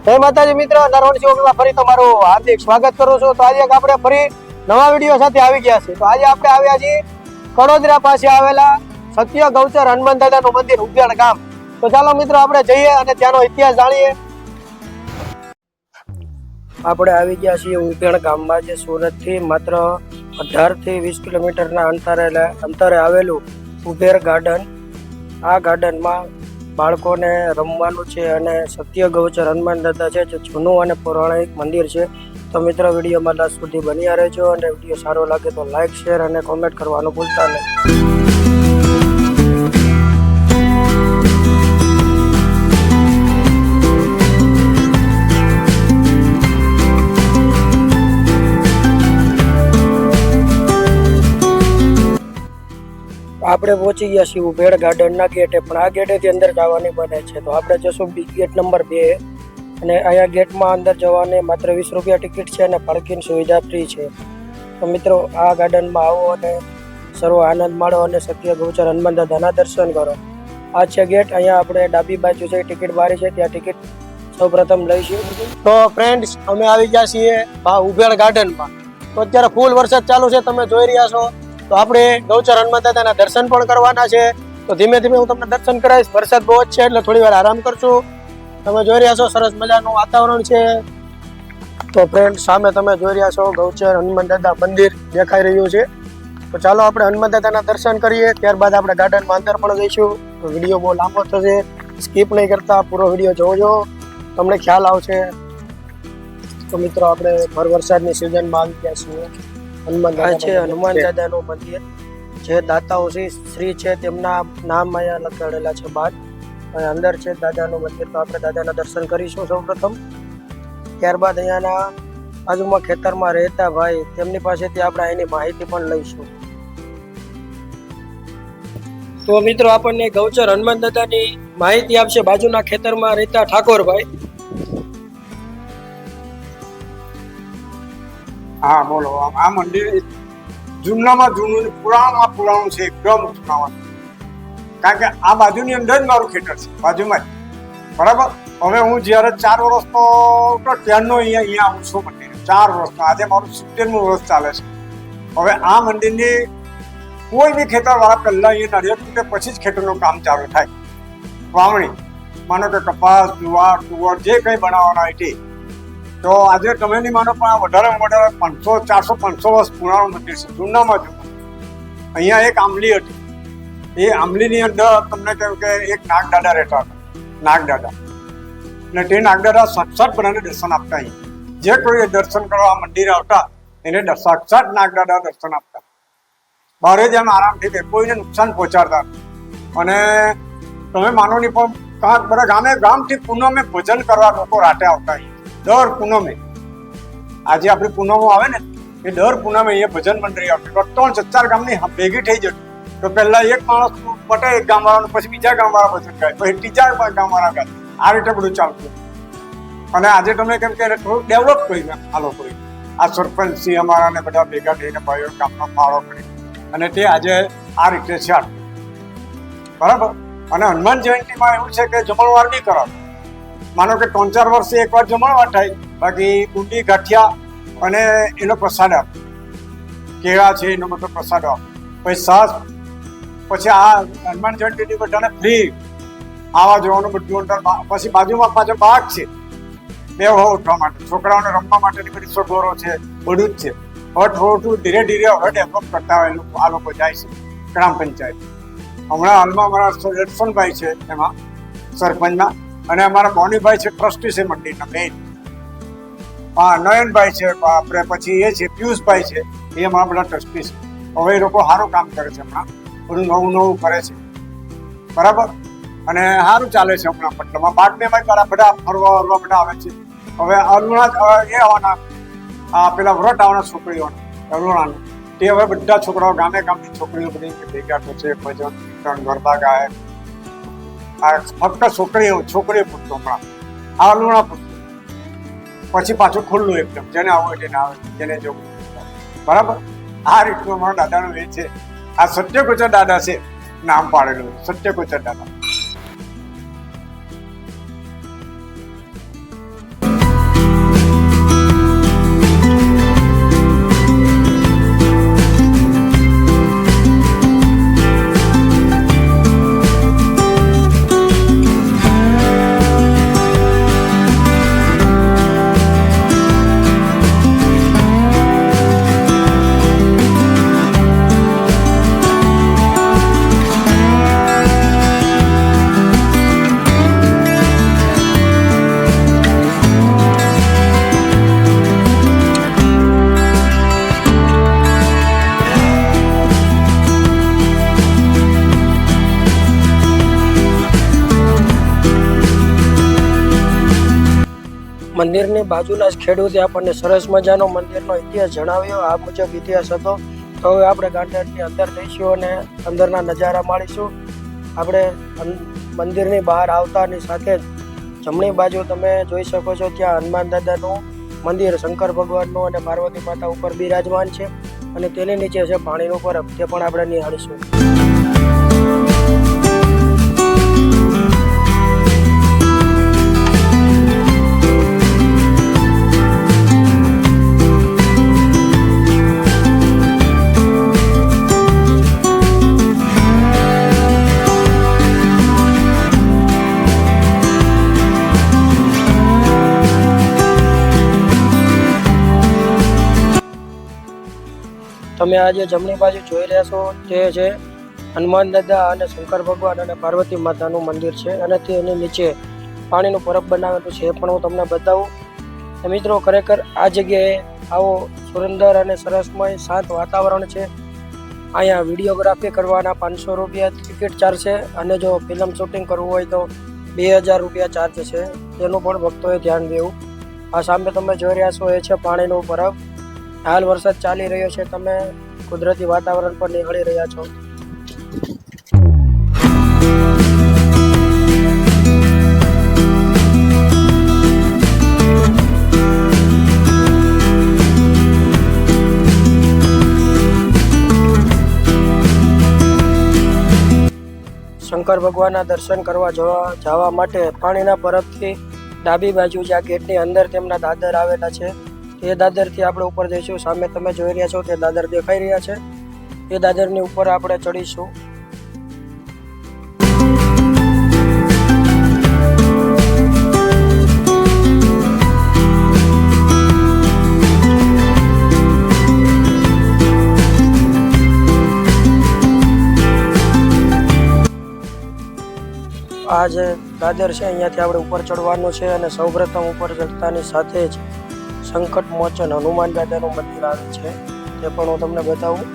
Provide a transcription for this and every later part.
જય માતાજી મિત્ર, નરવણ શિવમાં ફરી તમારું હાર્દિક સ્વાગત કરું છું. તો આજે આપણે ફરી નવા વિડીયો સાથે આવી ગયા છે. તો આજે આપણે આવ્યા છીએ કડોદરા પાસે આવેલા સત્ય ગૌચર હનુમાન દાદાનું મંદિર ઉભેણ ગામ. તો ચાલો મિત્રો આપણે જઈએ અને ત્યાંનો ઇતિહાસ જાણીએ. આપણે આવી ગયા છીએ ઉભેણ ગામમાં, જે સુરતથી માત્ર 18 થી 20 કિલોમીટરના અંતરે આવેલું ઉભેર ગાર્ડન. આ ગાર્ડનમાં બાળકોને રમવાનું છે અને સત્ય ગૌચર હનુમાન દાદા છે, જે જૂનું અને પૌરાણિક મંદિર છે. તો મિત્રો વિડીયોમાં લાસ્ટ સુધી બન્યા રહેજો અને વિડીયો સારો લાગે તો લાઈક, શેર અને કોમેન્ટ કરવાનું ભૂલતા નહીં. આપણે પહોંચી ગયા છીએ ઉભેડ ગાર્ડનના ગેટે, પણ આ ગેટેથી અંદર જવાની બને છે. તો આપણે જશું ગેટ નંબર 2 અને અહીંયા ગેટમાં અંદર જવાની માત્ર 20 રૂપિયા ટિકિટ છે અને પાર્કિંગ સુવિધા ફ્રી છે. તો મિત્રો આ ગાર્ડનમાં આવો અને સર્વ આનંદ માણો અને સત્ય ગૌચર હનુમાન દાદાના દર્શન કરો. આ છે ગેટ. અહીંયા આપણે ડાબી બાજુ છે ટિકિટ બારી છે, ત્યાં ટિકિટ સૌપ્રથમ લઈશું. તો ફ્રેન્ડ્સ, અમે આવી ગયા છીએ ઉભેડ ગાર્ડનમાં. તો અત્યારે ફૂલ વરસાદ ચાલુ છે, તમે જોઈ રહ્યા છો. તો આપણે ગૌચર હનુમાન દાદાના દર્શન પણ કરવાના છે. તો ધીમે ધીમે હું તમને દર્શન કરાવીશ. વરસાદ બહુ જ છે એટલે થોડી વાર આરામ કરશું. તમે જોઈ રહ્યા છો સરસ મજાનું વાતાવરણ છે. તો ફ્રેન્ડ, સામે તમે જોઈ રહ્યા છો ગૌચર હનુમાન દાદા મંદિર દેખાઈ રહ્યું છે. તો ચાલો આપણે હનુમાન દાદાના દર્શન કરીએ, ત્યારબાદ આપણે ગાર્ડનમાં અંદર પણ જઈશું. તો વિડીયો બહુ લાંબો થશે, સ્કીપ નહીં કરતા, પૂરો વિડીયો જોજો, તમને ખ્યાલ આવશે. તો મિત્રો આપણે ભર વરસાદની સિઝનમાં આવી ગયા છીએ. હનુમાન દાદાનું મંદિર, જે દાતાઓ શ્રી છે તેમના નામ અહીંયા લખાડેલા છે બહાર. અને અંદર છે દાદાનું મંદિર. તો આપણે દાદાના દર્શન કરીશું સૌપ્રથમ. ત્યારબાદ અહીંયાના બાજુમાં ખેતરમાં રહેતા ભાઈ, તેમની પાસેથી આપણે એની માહિતી પણ લઈશું. તો મિત્રો આપણને ગૌચર હનુમાન દાદાની માહિતી આપશે બાજુના ખેતરમાં રહેતા ઠાકોરભાઈ. હા બોલો. આ મંદિર જૂનામાં જૂનું, પુરાણમાં પુરાણું છે, એકદમ જૂનામાં. કારણ કે આ બાજુની અંદર જ મારું ખેતર છે, બાજુમાં જ. બરાબર. હવે હું જ્યારે 4 વર્ષનો હતો ત્યારનો અહીંયા આવું છું મંદિર. 4 વર્ષનો, આજે મારું 70મું વર્ષ ચાલે છે. હવે આ મંદિરની કોઈ બી ખેતરવાળા પહેલાં અહીંયા નારિયેળ તૂટે પછી જ ખેતરનું કામ ચાલુ થાય. વાવણી, માનો કે કપાસ, જુવાર, તુવર જે કંઈ બનાવવાના હોય તે. તો આજે તમે નહીં માનો, પણ આ વધારેમાં વધારે 500, 400, 500 વર્ષ પુરાણું મંદિર છે, જૂનામાં જૂનું. અહીંયા એક આંબલી હતી. એ આંબલીની અંદર તમને કહ્યું કે એક નાગદાદા રહેતા હતા, નાગદાદા. અને તે નાગદાદા સાક્ષાત બધાને દર્શન આપતા. અહીંયા જે કોઈ દર્શન કરવા મંદિરે આવતા એને સાક્ષાત નાગદાદા દર્શન આપતા. બહારે જ એમ આરામથી કે કોઈને નુકસાન પહોંચાડતા. અને તમે માનો નહીં, પણ બધા ગામથી પૂનમે ભજન કરવા લોકો રાતે આવતા. દર પૂનમે, આજે આપણી પૂનમો આવે ને, એ દર પૂનમે અહીંયા ભજન મંડળી આવતી. 3-4 ગામની ભેગી થઈ જતી. તો પહેલા એક માણસ પટે એક ગામવાળાનું, પછી બીજા ગામવાળા ભજન ગાય, પછી ત્રીજા ગામવાળા ગાય. આ રીતે બધું ચાલતું. અને આજે તમે કેમ કે થોડું ડેવલપ કર્યું આ લોકોએ. આ સરપંચ સિંહ અમારા ને બધા ભેગા થઈને ભાઈઓ ગામનો ફાળો કરી અને તે આજે આ રીતે છે. બરાબર. અને હનુમાન જયંતિમાં એવું છે કે જમણવાર બી કરાવે. માનો કે 3-4 વર્ષે એકવાર જમણવાર થાય, બાકી ઊંડી ગાંઠિયા અને એનો પ્રસાદ આપે. કેળા છે એનો બધો પ્રસાદ આપે. પછી સાસ, પછી આ હનુમાન જયંતિની બધાને ફ્રી આવા જવાનું બધું અંદર. પછી બાજુમાં પાછો બાગ છે બેહવા ઉઠવા માટે, છોકરાઓને રમવા માટેની બધી સગવડો છે, બધું જ છે. હવે થોડું ધીરે ધીરે હવે ડેવલપ કરતા હોય આ લોકો જાય છે ગ્રામ પંચાયત. હમણાં હાલમાં અમારા લક્ષ્મણભાઈ છે એમાં સરપંચમાં, અને અમારા બોનીભાઈ છે ટ્રસ્ટી છે મંદિરના મેઇન. નયનભાઈ છે આપણે, પછી એ છે પિયુષભાઈ છે, એ અમારા બધા ટ્રસ્ટી છે. હવે એ લોકો સારું કામ કરે છે, હમણાં બધું નવું કરે છે. બરાબર. અને સારું ચાલે છે હમણાં. મતલબમાં બાટમેમાં બધા ફરવા બધા આવે છે. હવે અરુણા એ આવવાના, પેલા વ્રત આવવાના છોકરીઓના અરુણાના, તે હવે બધા છોકરાઓ ગામની છોકરીઓ બધી ભેગા થશે, ભજન કીર્તન ગરબા ગાય. આ ફક્ત છોકરીઓ પૂરતું હમણાં, આ અરુણા પૂરતું. પછી પાછું ખુલ્લું એકદમ, જેને આવું હોય તેને આવે, જેને જવું. બરાબર. આ રીતનું અમારા દાદાનું એ છે. આ સત્ય ગૌચર દાદા છે, નામ પાડેલું સત્ય ગૌચર દાદા. મંદિરની બાજુના જ ખેડૂતે આપણને સરસ મજાનો મંદિરનો ઇતિહાસ જણાવ્યો. આ મુજબ ઇતિહાસ હતો. તો હવે આપણે ગાર્ડનની અંદર જઈશું અને અંદરના નજારા માણીશું. આપણે મંદિરની બહાર આવતાની સાથે જ જમણી બાજુ તમે જોઈ શકો છો, ત્યાં હનુમાન દાદાનું મંદિર, શંકર ભગવાનનું અને પાર્વતી માતા ઉપર બિરાજમાન છે અને તેની નીચે છે પાણીનું પરબ, તે પણ આપણે નિહાળીશું. તમે આજે જમણી બાજુ જોઈ રહ્યા છો તે છે હનુમાન દાદા અને શંકર ભગવાન અને પાર્વતી માતાનું મંદિર છે અને તેની નીચે પાણીનું પરબ બનાવેલું છે, એ પણ હું તમને બતાવું. મિત્રો, ખરેખર આ જગ્યાએ આવો સુંદર અને સરસમય શાંત વાતાવરણ છે. અહીંયા વિડીયોગ્રાફી કરવાના 500 રૂપિયા ટિકિટ ચાર્જ છે અને જો ફિલ્મ શૂટિંગ કરવું હોય તો 2000 રૂપિયા ચાર્જ છે. તેનું પણ ભક્તોએ ધ્યાન દેવું. આ સામે તમે જોઈ રહ્યા છો એ છે પાણીનું પરબ. હાલ વરસાદ ચાલી રહ્યો છે, તમે કુદરતી વાતાવરણ પર નિહાળી રહ્યા છો. શંકર ભગવાનના દર્શન કરવા જવા માટે પાણીના પરબથી ડાબી બાજુ જ્યાં ગેટની અંદર તેમના દાદર આવેલા છે, એ દાદરથી આપણે ઉપર જઈશું. સામે તમે જોઈ રહ્યા છો તે દાદર દેખાઈ રહ્યા છે, એ દાદરની ઉપર આપણે ચડીશું. આ જે દાદર છે અહીંયાથી આપણે ઉપર ચડવાનું છે અને સૌપ્રથમ ઉપર ચડતાની સાથે જ સંકટ મોચન હનુમાન દાદાનું મંદિર આવે છે, તે પણ હું તમને બતાવું.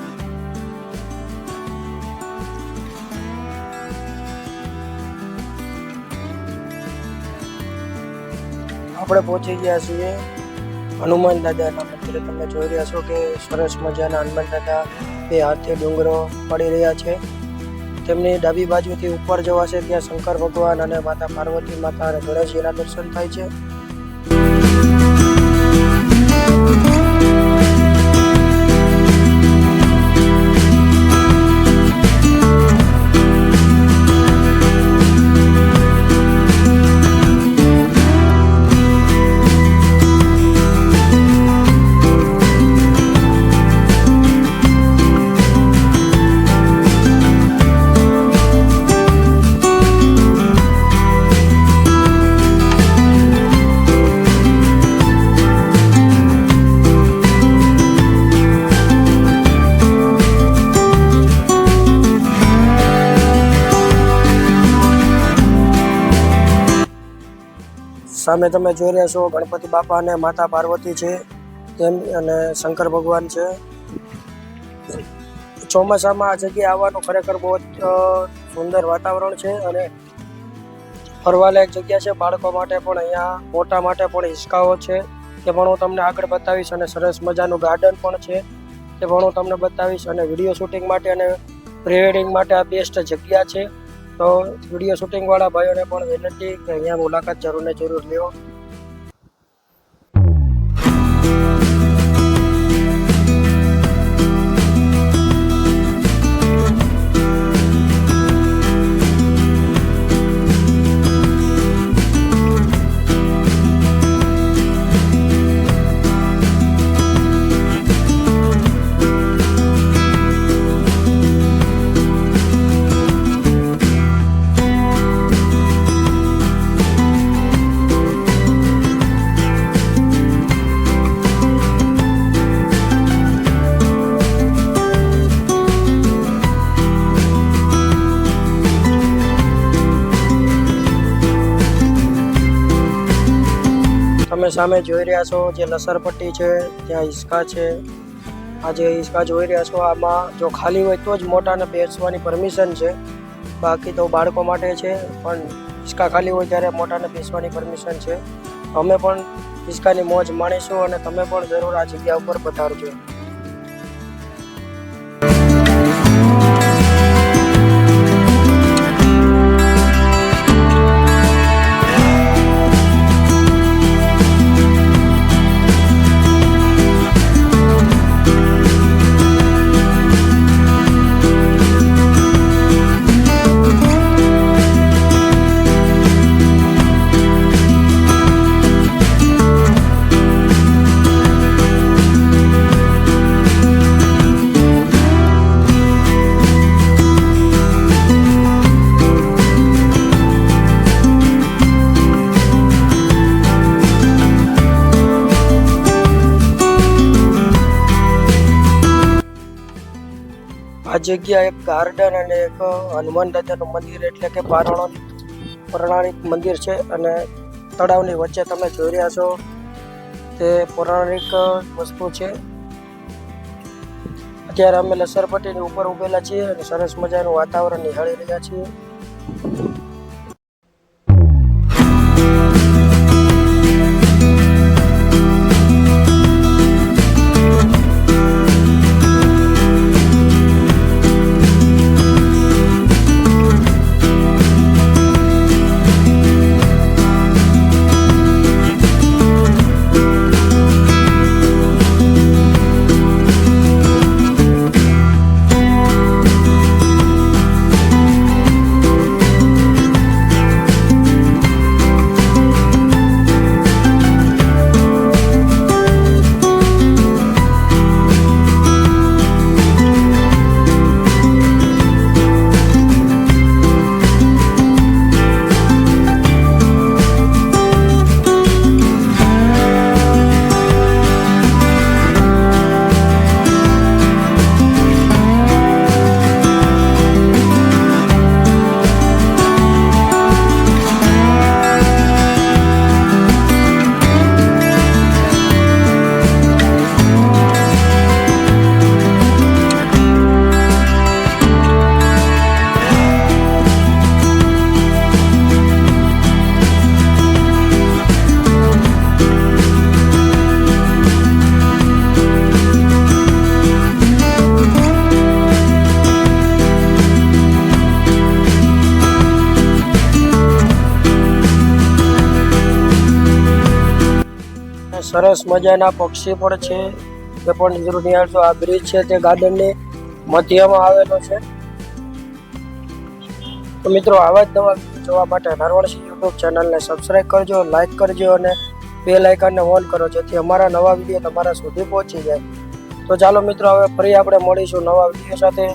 આપણે પહોંચી ગયા છીએ હનુમાન દાદાના મંદિરે. તમે જોઈ રહ્યા છો કે સરસ મજાના હનુમાન દાદા બે હાથે ડુંગરો પડી રહ્યા છે. તેમની ડાબી બાજુથી ઉપર જવાશે ત્યાં શંકર ભગવાન અને માતા પાર્વતી માતા અને ગણેશજીના દર્શન થાય છે. સામે તમે જોઈ રહ્યા છો ગણપતિ બાપા અને માતા પાર્વતી છે, તેમ અને શંકર ભગવાન છે. ચોમાસામાં આ જગ્યાએ આવવાનું ખરેખર બહુ જ સુંદર વાતાવરણ છે અને ફરવાલાયક જગ્યા છે. બાળકો માટે પણ અહીંયા, મોટા માટે પણ હિંચકાઓ છે, તે પણ હું તમને આગળ બતાવીશ. અને સરસ મજાનું ગાર્ડન પણ છે, તે પણ હું તમને બતાવીશ. અને વિડીયો શૂટિંગ માટે અને પ્રી વેડિંગ માટે આ બેસ્ટ જગ્યા છે. તો વિડીયો શૂટિંગ વાળા ભાઈઓને પણ વિનંતી કે અહીંયા મુલાકાત જરૂર ને જરૂર લ્યો. તમે સામે જોઈ રહ્યા છો જે લસરપટ્ટી છે, ત્યાં હિંચકા છે. આ જે હિંચકા જોઈ રહ્યા છો આમાં જો ખાલી હોય તો જ મોટાને બેસવાની પરમિશન છે, બાકી તો બાળકો માટે છે. પણ હિંચકા ખાલી હોય ત્યારે મોટાને બેસવાની પરમિશન છે. અમે પણ હિસકાની મોજ માણીશું અને તમે પણ જરૂર આ જગ્યા ઉપર પધારજો. આ જગ્યા એક ગાર્ડન અને એક હનુમાન દાદાનું મંદિર એટલે કે પૌરાણિક મંદિર છે અને તળાવની વચ્ચે તમે જોઈ રહ્યા છો તે પૌરાણિક વસ્તુ છે. અત્યારે અમે લસરપટ્ટીની ઉપર ઉભેલા છીએ અને સરસ મજાનું વાતાવરણ નિહાળી રહ્યા છીએ. સરસ મજાના પક્ષી પણ છે એ પણ જરૂર નિહાળજો. આ બ્રિજ છે તે ગાર્ડનની મધ્યમાં આવેલો છે. તો મિત્રો આવા જ નવા વિડીયો જોવા માટે નરવણસિંહ યુટ્યુબ ચેનલને સબસ્ક્રાઈબ કરજો, લાઈક કરજો અને બેલ આઇકનને ઓન કરો જેથી અમારા નવા વિડીયો તમારા સુધી પહોંચી જાય. તો ચાલો મિત્રો હવે ફરી આપણે મળીશું નવા વિડીયો સાથે.